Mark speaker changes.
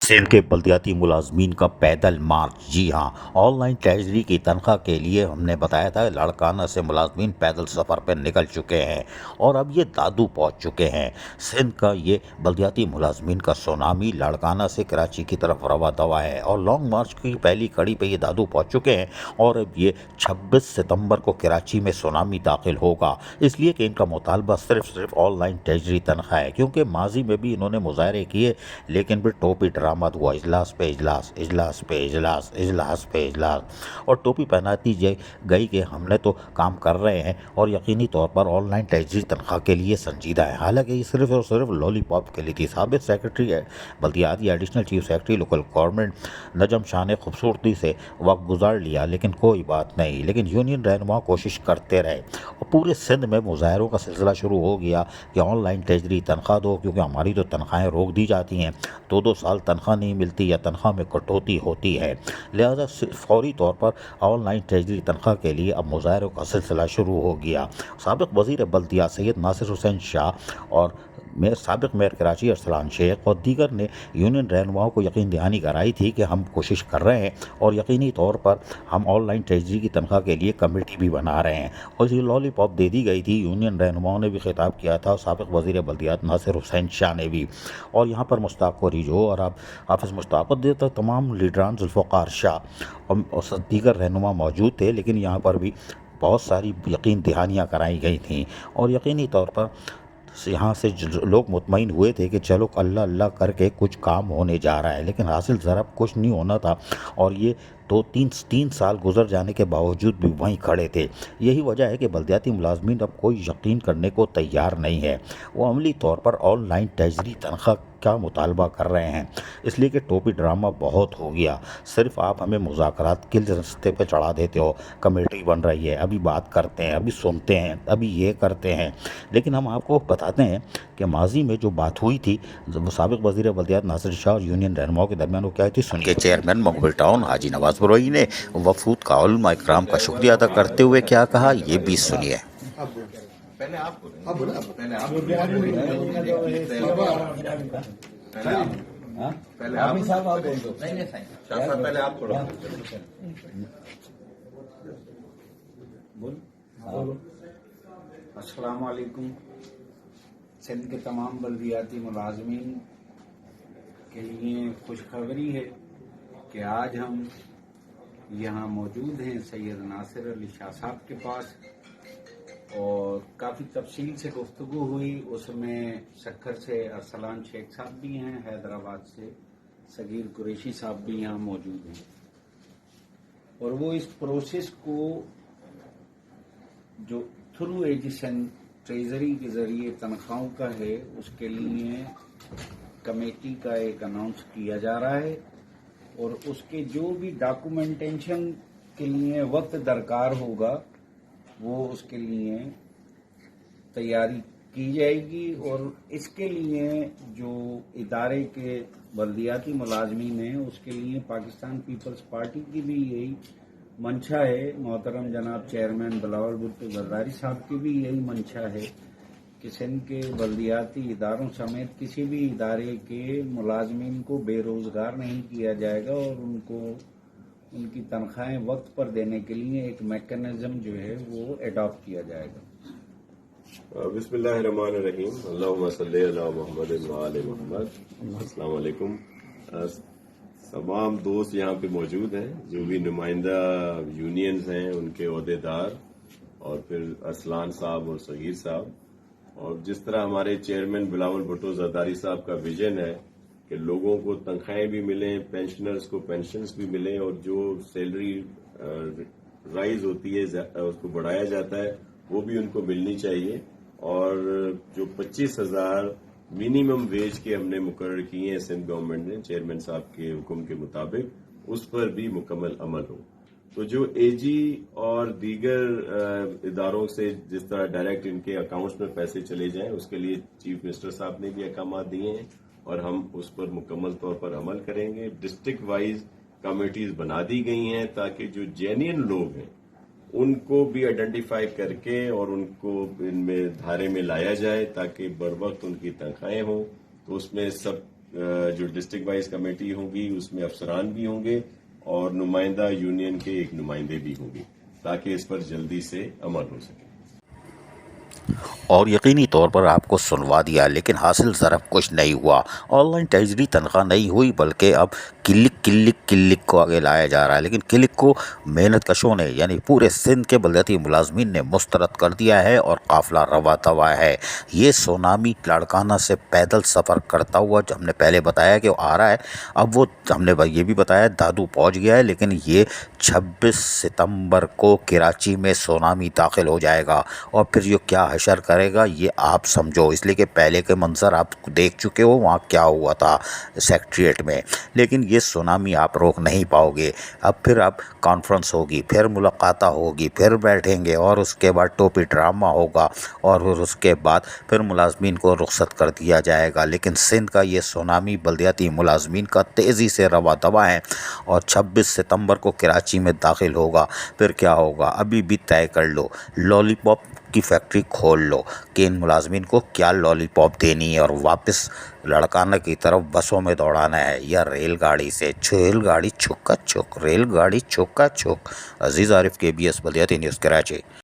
Speaker 1: सिंध के बल्दियाती मुलाजमीन का पैदल मार्च। जी हाँ, ऑनलाइन ट्रेजरी की तनख्वाह के लिए हमने बताया था लाड़काना से मुलाजमीन पैदल सफ़र पर निकल चुके हैं और अब ये दादू पहुंच चुके हैं। सिंध का ये बल्दियाती मुलाजमीन का सुनामी लाड़काना से कराची की तरफ रवा दवा है और लॉन्ग मार्च की पहली कड़ी पे ये दादू पहुंच चुके हैं और अब ये 26 सितंबर को कराची में सुनामी दाखिल होगा, इसलिए कि इनका मुतालबा सिर्फ ऑनलाइन ट्रेजरी तनख्वाह है। क्योंकि माजी में भी इन्होंने मुजाहरे किए लेकिन फिर टोपी ड्रामा हुआ, इजलास पे इजलास, इजलास पे इजलास, इजलास पे इजलास, और टोपी पहनाती गई कि हमने तो काम कर रहे हैं और यकीनी तौर पर ऑनलाइन ट्रेजरी तनख्वाह के लिए संजीदा है। हालांकि ये सिर्फ और सिर्फ लॉलीपॉप के लिए थी। साबिक सेक्रेटरी है बल्दियाती additional chief secretary local government Najam Shah ने खूबसूरती से वक्त गुजार लिया, लेकिन कोई बात नहीं। लेकिन यूनियन रहनुमा कोशिश करते रहे और पूरे सिंध में मुजाहरों का सिलसिला शुरू हो गया कि ऑनलाइन ट्रेजरी तनख्वाह दो, क्योंकि हमारी तो तनख्वाहें रोक दी जाती हैं, 2-2 साल तनख्वाह नहीं मिलती या तनख्वाह में कटौती होती है। लिहाजा फौरी तौर पर ऑनलाइन ट्रेजरी तनख्वाह के लिए अब मुजाहरों का सिलसिला शुरू हो गया। साबिक वज़ीर बल्दिया सैयद नासिर हुसैन शाह और साबिक मेयर कराची अरसलान शेख और दीगर ने यूनियन रहनुमाओं को यकीन दहानी कराई थी कि हम कोशिश कर रहे हैं और यकीनी तौर पर हम ऑनलाइन ट्रेजरी की तनख्वाह के लिए कमेटी भी बना रहे हैं, और ये लॉलीपॉप दे दी गई थी। यूनियन रहनुमाओं ने भी खिताब किया था, साबिक वज़ीर बल्दियात नासिर हुसैन शाह ने भी, और यहाँ पर मुश्ताक रिजो और अब हाफिज़ मुश्ताक देता तमाम लीडरान जुल्फ़िकार शाह और दीगर रहनुमा मौजूद थे। लेकिन यहाँ पर भी बहुत सारी यकीन दहानियाँ कराई गई थीं और यकीनी तौर पर यहाँ से लोग मुतमईन हुए थे कि चलो अल्लाह अल्लाह करके कुछ काम होने जा रहा है, लेकिन हासिल ज़रा कुछ नहीं होना था और ये 2-3 साल गुजर जाने के बावजूद भी वहीं खड़े थे। यही वजह है कि बल्दियाती मुलाजमीन अब कोई यकीन करने को तैयार नहीं है। वो अमली तौर पर ऑनलाइन ट्रेजरी तनख्वाह का मुतालबा कर रहे हैं, इसलिए कि टोपी ड्रामा बहुत हो गया। सिर्फ आप हमें मुज़ाकरात के रास्ते पे चढ़ा देते हो, कमेटी बन रही है, अभी बात करते हैं, अभी सुनते हैं, अभी ये करते हैं। लेकिन हम आपको बताते हैं कि माजी में जो बात हुई थी साबिक वज़ीर बल्दियात नासिर शाह और यूनियन रहनुमाओं के दरमियान, वो क्या थी सुनिए। चेयरमैन मकबूल टाउन हाजी नवाज बरोई ने वफूद का उलमा इकराम का शुक्रिया अदा करते हुए क्या कहा, ये भी सुनिए।
Speaker 2: पहले आप बोलो, पहले आप बोलो, पहले आप साहब आप बोल दो, नहीं शाह साहब पहले आप थोड़ा
Speaker 3: बोल। अस्सलाम वालेकुम। सिंध के तमाम बल्दियाती मुलाजमीन के लिए खुशखबरी है कि आज हम यहाँ मौजूद हैं सैयद नासिर अली शाह साहब के पास और काफ़ी तफसील से गुफ्तगू हुई। उसमें सक्खर से अरसलान शेख साहब भी हैं, हैदराबाद से सगीर कुरैशी साहब भी यहाँ मौजूद हैं और वो इस प्रोसेस को जो थ्रू एजिशन ट्रेजरी के जरिए तनख्वाहों का है उसके लिए कमेटी का एक अनाउंस किया जा रहा है और उसके जो भी डॉक्यूमेंटेशन के लिए वक्त दरकार होगा वो उसके लिए तैयारी की जाएगी। और इसके लिए जो इदारे के बल्दियाती मुलाजमीन हैं उसके लिए पाकिस्तान पीपल्स पार्टी की भी यही मंशा है, मोहतरम जनाब चेयरमैन बिलावल भुट्टो जरदारी साहब की भी यही मंशा है कि सिंध के बल्दियाती इदारों समेत किसी भी इदारे के मुलाजमीन को बेरोजगार नहीं किया जाएगा और उनको उनकी तनख्वाहें वक्त पर देने के लिए एक मैकेनिज्म जो है वो एडॉप्ट किया जाएगा।
Speaker 4: बिस्मिल्लाहिर्रहमानिर्रहीम, अल्लाहुम्मा सल्ली अला मुहम्मद व आले मुहम्मद। अस्सलाम वालेकुम। तमाम दोस्त यहाँ पे मौजूद हैं, जो भी नुमाइंदा यूनियंस हैं उनके ओहदेदार और फिर अरसलान साहब और सगीर साहब, और जिस तरह हमारे चेयरमैन बिलावल भुट्टो जरदारी साहब का विजन है कि लोगों को तनख्वाहें भी मिलें, पेंशनर्स को पेंशन्स भी मिलें और जो सैलरी राइज होती है उसको बढ़ाया जाता है वो भी उनको मिलनी चाहिए। और जो 25,000 मिनिमम वेज के हमने मुकर्रर किए हैं सिंध गवर्नमेंट ने चेयरमैन साहब के हुक्म के मुताबिक, उस पर भी मुकम्मल अमल हो। तो जो एजी और दीगर इदारों से जिस तरह डायरेक्ट इनके अकाउंट्स में पैसे चले जाएं उसके लिए चीफ मिनिस्टर साहब ने भी अहकाम दिए हैं और हम उस पर मुकम्मल तौर पर अमल करेंगे। डिस्ट्रिक्ट वाइज कमेटीज बना दी गई हैं ताकि जो जेन्युइन लोग हैं उनको भी आइडेंटिफाई करके और उनको इनमें धारे में लाया जाए ताकि बर वक्त उनकी तनख्वाहें हों। तो उसमें सब जो डिस्ट्रिक्ट वाइज कमेटी होगी उसमें अफसरान भी होंगे और नुमाइंदा यूनियन के एक नुमाइंदे भी होंगे ताकि इस पर जल्दी से अमल हो सके।
Speaker 1: और यकीनी तौर पर आपको सुनवा दिया, लेकिन हासिल ज़रा कुछ नहीं हुआ। ऑनलाइन ट्रेजरी तनख्वाह नहीं हुई, बल्कि अब क्लिक को आगे लाया जा रहा है। लेकिन क्लिक को मेहनत कशों ने यानी पूरे सिंध के बलदियाती मुलाजमीन ने मुस्तरद कर दिया है और काफ़िला रवा दवा है। ये सोनामी लाड़काना से पैदल सफ़र करता हुआ, जो हमने पहले बताया कि वो आ रहा है, अब वो हमने ये भी बताया दादू पहुँच गया है, लेकिन ये 26 सितंबर को कराची में सोनामी दाखिल हो जाएगा और फिर ये क्या हशर करेगा ये आप समझो। इसलिए कि पहले के मंजर आप देख चुके हो वहाँ क्या हुआ था सेक्रेटेरिएट में, लेकिन ये सुनामी आप रोक नहीं पाओगे। अब फिर अब कॉन्फ्रेंस होगी, फिर मुलाकात होगी, फिर बैठेंगे और उसके बाद टोपी ड्रामा होगा और फिर उसके बाद फिर मुलाजमीन को रुखसत कर दिया जाएगा। लेकिन सिंध का ये सुनामी बलदियाती मुलाजमीन का तेज़ी से रवा दवा है और 26 सितंबर को कराची में दाखिल होगा। फिर क्या होगा अभी भी तय कर लो, लॉलीपॉप की फैक्ट्री खोल लो कि इन मुलाजमीन को क्या लॉलीपॉप देनी है और वापस लड़काना की तरफ बसों में दौड़ाना है या रेलगाड़ी से। रेलगाड़ी छुक्का छुक, रेलगाड़ी छुक्का छुक। अजीज़ आरिफ, KBS बलदियाती न्यूज़, कराची।